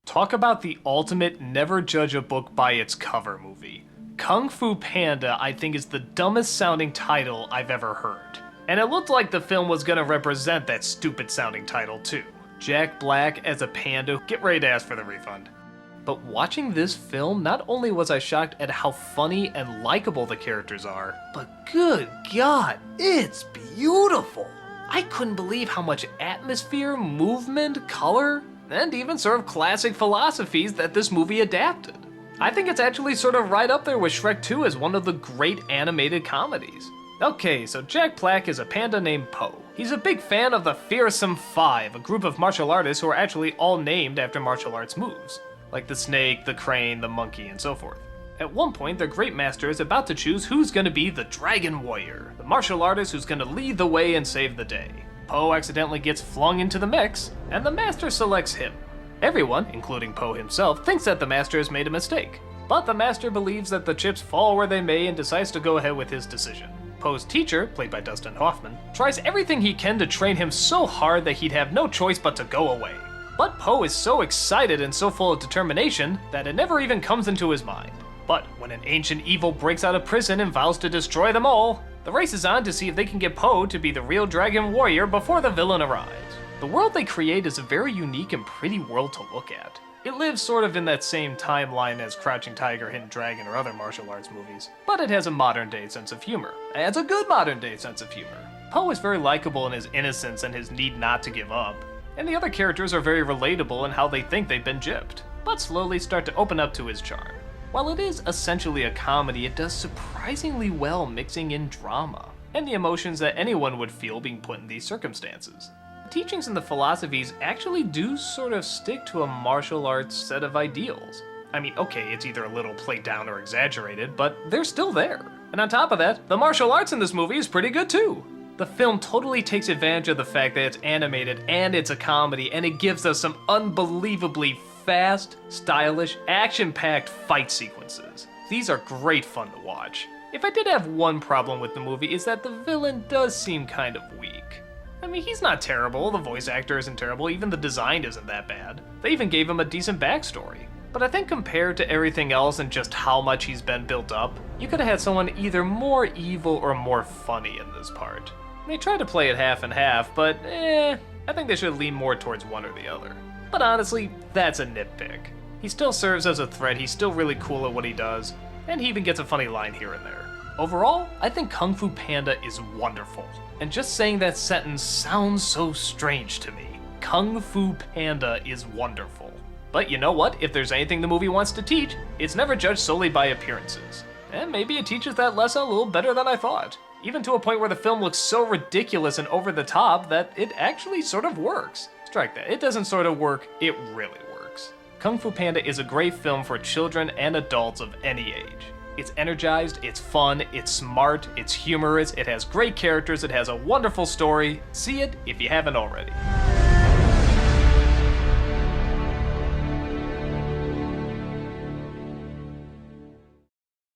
Talk about the ultimate never judge a book by its cover movie. Kung Fu Panda, I think, is the dumbest sounding title I've ever heard. And it looked like the film was gonna represent that stupid sounding title too. Jack Black as a panda, get ready to ask for the refund. But watching this film, not only was I shocked at how funny and likable the characters are, but good God, it's beautiful! I couldn't believe how much atmosphere, movement, color, and even sort of classic philosophies that this movie adapted. I think it's actually sort of right up there with Shrek 2 as one of the great animated comedies. Okay, so Jack Black is a panda named Po. He's a big fan of the Fearsome Five, a group of martial artists who are actually all named after martial arts moves, like the snake, the crane, the monkey, and so forth. At one point, their great master is about to choose who's gonna be the Dragon Warrior, the martial artist who's gonna lead the way and save the day. Po accidentally gets flung into the mix, and the master selects him. Everyone, including Po himself, thinks that the master has made a mistake, but the master believes that the chips fall where they may and decides to go ahead with his decision. Po's teacher, played by Dustin Hoffman, tries everything he can to train him so hard that he'd have no choice but to go away. But Po is so excited and so full of determination that it never even comes into his mind. But when an ancient evil breaks out of prison and vows to destroy them all, the race is on to see if they can get Po to be the real Dragon Warrior before the villain arrives. The world they create is a very unique and pretty world to look at. It lives sort of in that same timeline as Crouching Tiger, Hidden Dragon or other martial arts movies, but it has a modern day sense of humor. And it's a good modern day sense of humor. Po is very likable in his innocence and his need not to give up, and the other characters are very relatable in how they think they've been gypped, but slowly start to open up to his charm. While it is essentially a comedy, it does surprisingly well mixing in drama, and the emotions that anyone would feel being put in these circumstances. The teachings and the philosophies actually do sort of stick to a martial arts set of ideals. I mean, okay, it's either a little played down or exaggerated, but they're still there. And on top of that, the martial arts in this movie is pretty good too. The film totally takes advantage of the fact that it's animated and it's a comedy, and it gives us some unbelievably fast, stylish, action-packed fight sequences. These are great fun to watch. If I did have one problem with the movie, is that the villain does seem kind of weak. I mean, he's not terrible, the voice actor isn't terrible, even the design isn't that bad. They even gave him a decent backstory. But I think compared to everything else and just how much he's been built up, you could have had someone either more evil or more funny in this part. They tried to play it half and half, but I think they should lean more towards one or the other. But honestly, that's a nitpick. He still serves as a threat, he's still really cool at what he does, and he even gets a funny line here and there. Overall, I think Kung Fu Panda is wonderful. And just saying that sentence sounds so strange to me. Kung Fu Panda is wonderful. But you know what? If there's anything the movie wants to teach, it's never judged solely by appearances. And maybe it teaches that lesson a little better than I thought. Even to a point where the film looks so ridiculous and over the top that it actually sort of works. Strike that. It doesn't sort of work, it really works. Kung Fu Panda is a great film for children and adults of any age. It's energized, it's fun, it's smart, it's humorous, it has great characters, it has a wonderful story. See it if you haven't already.